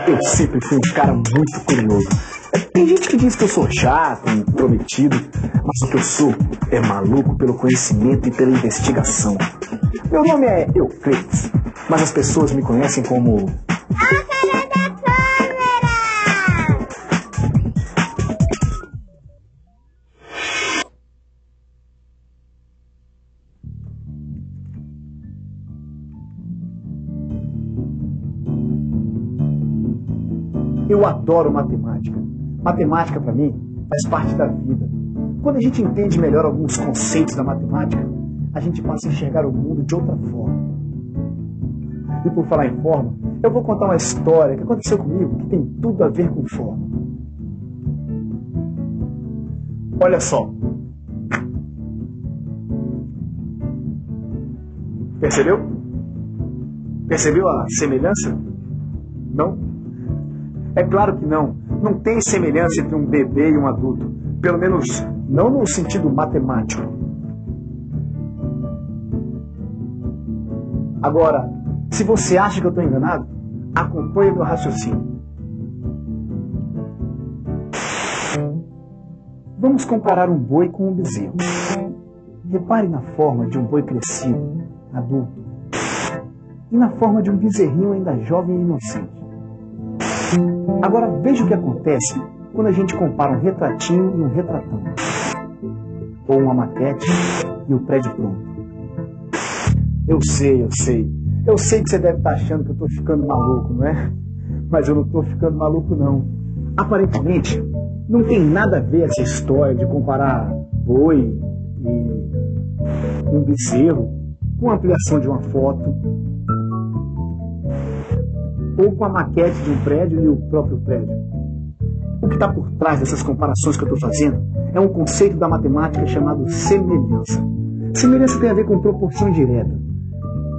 Eu sempre fui um cara muito curioso. Tem gente que diz que eu sou chato, intrometido, mas o que eu sou é maluco pelo conhecimento e pela investigação. Meu nome é Euclides, mas as pessoas me conhecem como... A cara da câmera! Eu adoro matemática. Matemática, para mim, faz parte da vida. Quando a gente entende melhor alguns conceitos da matemática, a gente passa a enxergar o mundo de outra forma. E por falar em forma, eu vou contar uma história que aconteceu comigo que tem tudo a ver com forma. Olha só. Percebeu? Percebeu a semelhança? Não? É claro que não. Não tem semelhança entre um bebê e um adulto. Pelo menos não no sentido matemático. Agora, se você acha que eu estou enganado, acompanhe meu raciocínio. Vamos comparar um boi com um bezerro. Repare na forma de um boi crescido, adulto, e na forma de um bezerrinho ainda jovem e inocente. Agora veja o que acontece quando a gente compara um retratinho e um retratão. Ou uma maquete e o prédio pronto. Eu sei. Eu sei que você deve estar achando que eu estou ficando maluco, não é? Mas eu não estou ficando maluco, não. Aparentemente, não tem nada a ver essa história de comparar boi e um bezerro com a ampliação de uma foto, ou com a maquete de um prédio e o próprio prédio. O que está por trás dessas comparações que eu estou fazendo é um conceito da matemática chamado semelhança. Semelhança tem a ver com proporção direta.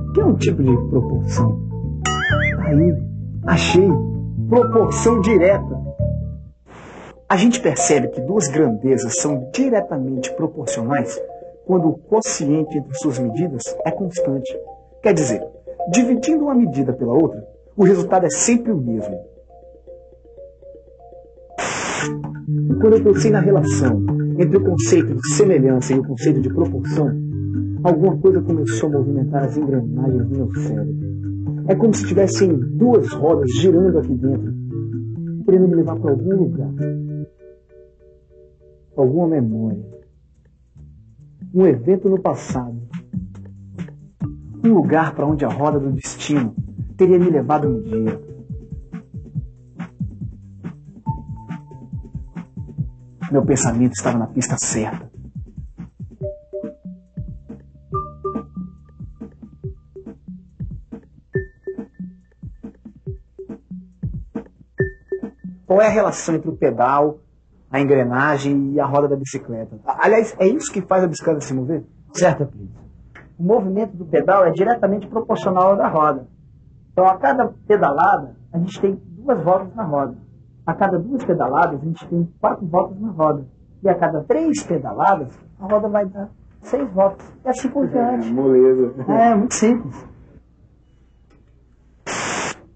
O que é um tipo de proporção? Aí, achei. Proporção direta. A gente percebe que duas grandezas são diretamente proporcionais quando o quociente entre suas medidas é constante. Quer dizer, dividindo uma medida pela outra, o resultado é sempre o mesmo. Quando eu pensei na relação entre o conceito de semelhança e o conceito de proporção, alguma coisa começou a movimentar as engrenagens do meu cérebro. É como se tivessem duas rodas girando aqui dentro, querendo me levar para algum lugar. Alguma memória. Um evento no passado. Um lugar para onde a roda do destino teria me levado um dia. Meu pensamento estava na pista certa. Qual é a relação entre o pedal, a engrenagem e a roda da bicicleta? Aliás, é isso que faz a bicicleta se mover? Certo, Euclides. O movimento do pedal é diretamente proporcional ao da roda. Então, a cada pedalada, a gente tem 2 voltas na roda. A cada 2 pedaladas, a gente tem 4 voltas na roda. E a cada 3 pedaladas, a roda vai dar 6 voltas. E assim por diante. Moleza. É, muito simples.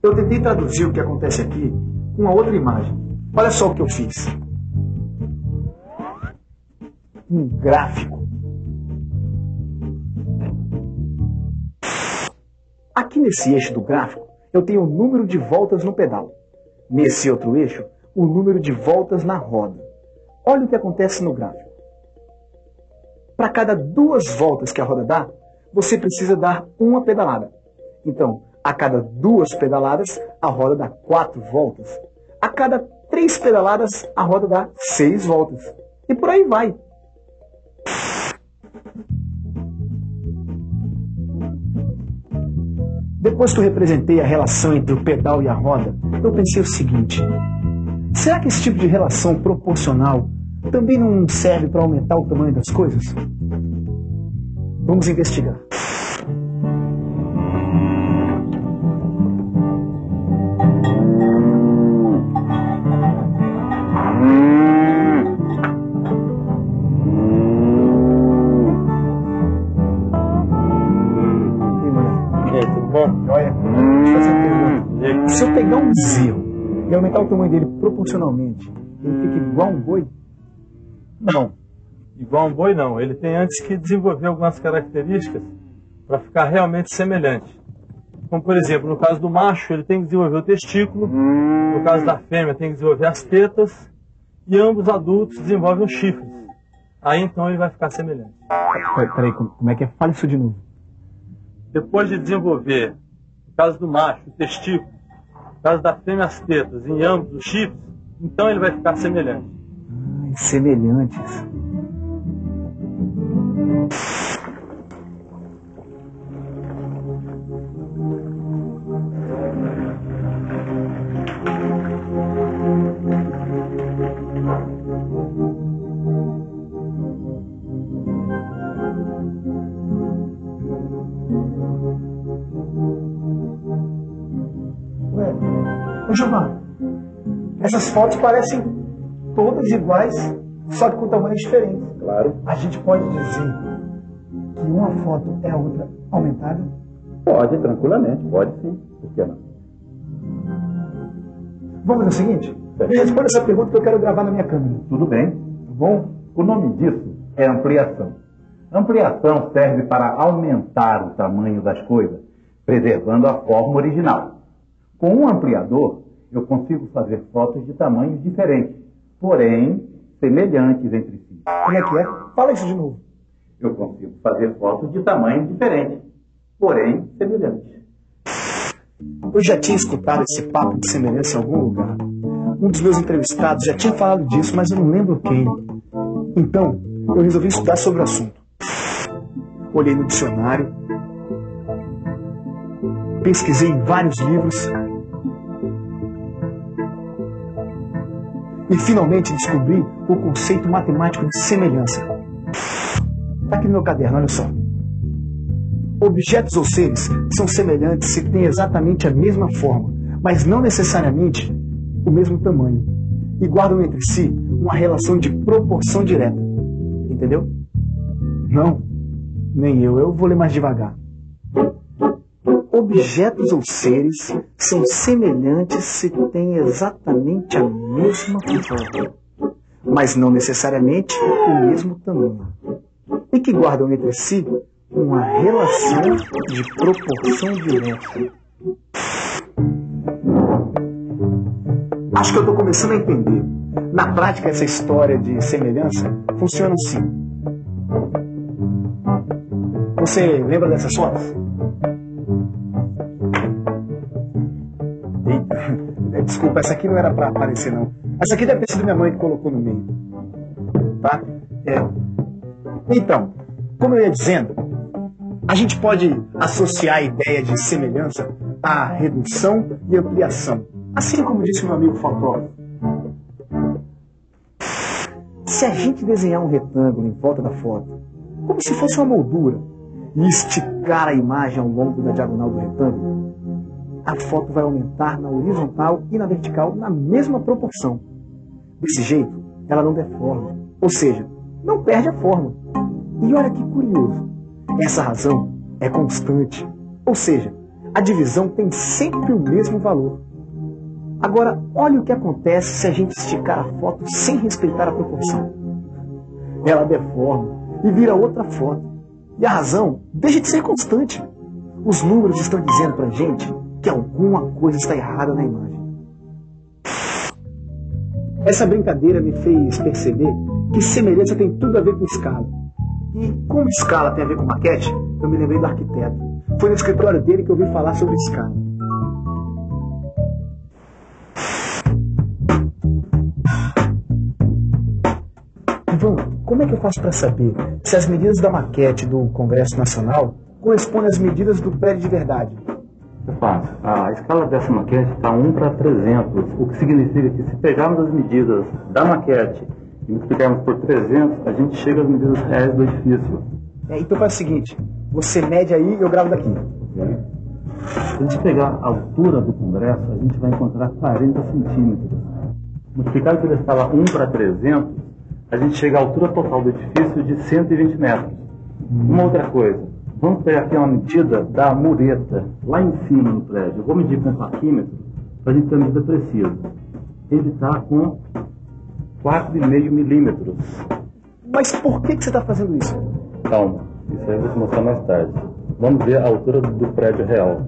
Eu tentei traduzir o que acontece aqui com uma outra imagem. Olha só o que eu fiz. Um gráfico. Aqui nesse eixo do gráfico, eu tenho o número de voltas no pedal. Nesse outro eixo, o número de voltas na roda. Olha o que acontece no gráfico. Para cada 2 voltas que a roda dá, você precisa dar uma pedalada. Então, a cada 2 pedaladas, a roda dá 4 voltas. A cada 3 pedaladas, a roda dá 6 voltas. E por aí vai. Depois que eu representei a relação entre o pedal e a roda, eu pensei o seguinte: será que esse tipo de relação proporcional também não serve para aumentar o tamanho das coisas? Vamos investigar. Se eu pegar um bezerro e aumentar o tamanho dele proporcionalmente, ele fica igual um boi? Não. Igual um boi, não. Ele tem antes que desenvolver algumas características para ficar realmente semelhante. Como, por exemplo, no caso do macho, ele tem que desenvolver o testículo, no caso da fêmea, tem que desenvolver as tetas, e ambos adultos desenvolvem os chifres. Aí, então, ele vai ficar semelhante. Peraí, como é que é? Fala isso de novo. Depois de desenvolver, no caso do macho, o testículo, no caso da fêmea, as tetas, e em ambos os chifres, então ele vai ficar semelhante. Semelhantes. Ô Giovanni, essas fotos parecem todas iguais, só que com tamanhos diferentes. Claro. A gente pode dizer que uma foto é a outra aumentada? Pode, tranquilamente, pode sim. Por que não? Vamos fazer o seguinte? Me responda essa pergunta que eu quero gravar na minha câmera. Tudo bem. Tá bom? O nome disso é ampliação. Ampliação serve para aumentar o tamanho das coisas, preservando a forma original. Com um ampliador, eu consigo fazer fotos de tamanhos diferentes, porém semelhantes entre si. Como é que é? Fala isso de novo. Eu consigo fazer fotos de tamanhos diferentes, porém semelhantes. Eu já tinha escutado esse papo de semelhança em algum lugar. Um dos meus entrevistados já tinha falado disso, mas eu não lembro quem. Então, eu resolvi estudar sobre o assunto. Olhei no dicionário, pesquisei em vários livros e finalmente descobri o conceito matemático de semelhança. Está aqui no meu caderno, olha só. Objetos ou seres são semelhantes se têm exatamente a mesma forma, mas não necessariamente o mesmo tamanho, e guardam entre si uma relação de proporção direta. Entendeu? Não, nem eu. Eu vou ler mais devagar. Objetos ou seres são semelhantes se têm exatamente a mesma forma, mas não necessariamente o mesmo tamanho, e que guardam entre si uma relação de proporção direta. Acho que eu estou começando a entender. Na prática, essa história de semelhança funciona assim. Você lembra dessas fotos? Eita, desculpa, essa aqui não era para aparecer, não. Essa aqui deve ter sido minha mãe que colocou no meio. Tá? Então, como eu ia dizendo, a gente pode associar a ideia de semelhança à redução e ampliação. Assim como disse meu amigo fotógrafo. Se a gente desenhar um retângulo em volta da foto, como se fosse uma moldura, e esticar a imagem ao longo da diagonal do retângulo, a foto vai aumentar na horizontal e na vertical na mesma proporção. Desse jeito, ela não deforma, ou seja, não perde a forma. E olha que curioso, essa razão é constante, ou seja, a divisão tem sempre o mesmo valor. Agora, olha o que acontece se a gente esticar a foto sem respeitar a proporção. Ela deforma e vira outra foto. E a razão deixa de ser constante. Os números estão dizendo pra gente que alguma coisa está errada na imagem. Essa brincadeira me fez perceber que semelhança tem tudo a ver com escala. E como escala tem a ver com maquete, eu me lembrei do arquiteto. Foi no escritório dele que eu ouvi falar sobre escala. Ivan, como é que eu faço para saber se as medidas da maquete do Congresso Nacional correspondem às medidas do prédio de verdade? É fácil. A escala dessa maquete está 1:300, o que significa que se pegarmos as medidas da maquete e multiplicarmos por 300, a gente chega às medidas reais do edifício. Então faz o seguinte, você mede aí e eu gravo daqui. Se a gente pegar a altura do Congresso, a gente vai encontrar 40 centímetros. Multiplicado pela escala 1:300, a gente chega à altura total do edifício de 120 metros. Uma outra coisa, vamos pegar aqui uma medida da mureta, lá em cima no prédio. Eu vou medir com um paquímetro para a gente ter a medida precisa. ele está com 4,5 milímetros. Mas por que você está fazendo isso? Calma, isso aí eu vou te mostrar mais tarde. Vamos ver a altura do prédio real.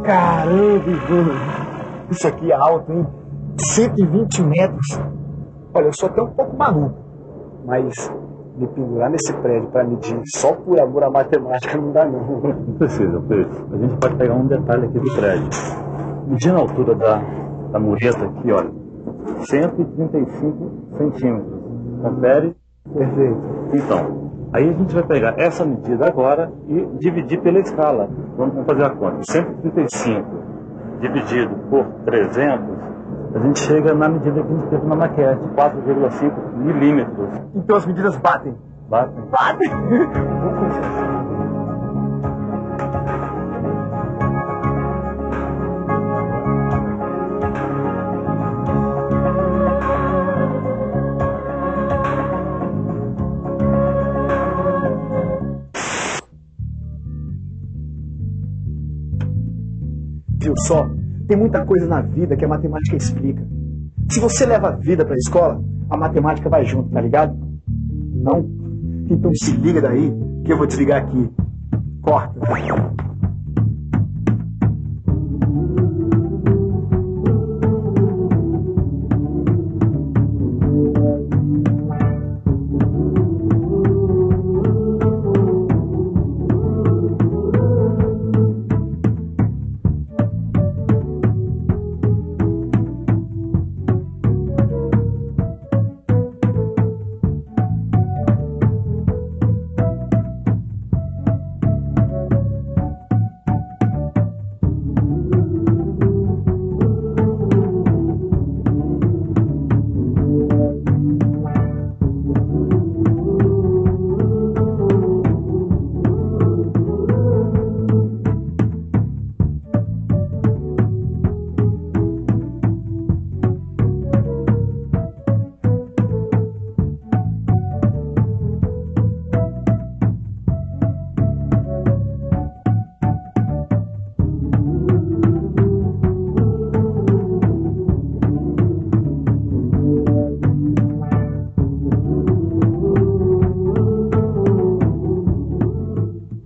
Caramba, Ivan. Isso aqui é alto, hein? 120 metros. Olha, eu sou até um pouco maluco, mas me pendurar nesse prédio para medir só por amor à matemática não dá não. Não precisa, Pedro. A gente pode pegar um detalhe aqui do prédio. Medindo a altura da mureta aqui, olha, 135 centímetros. Confere? Perfeito. Então, aí a gente vai pegar essa medida agora e dividir pela escala. Vamos fazer a conta. 135 dividido por 300, a gente chega na medida que a gente teve na maquete, 4,5 milímetros. Então as medidas batem. Batem? Batem! Vamos começar. Viu só? Tem muita coisa na vida que a matemática explica. Se você leva a vida para a escola, a matemática vai junto, tá ligado? Não? Então se liga daí que eu vou desligar aqui. Corta.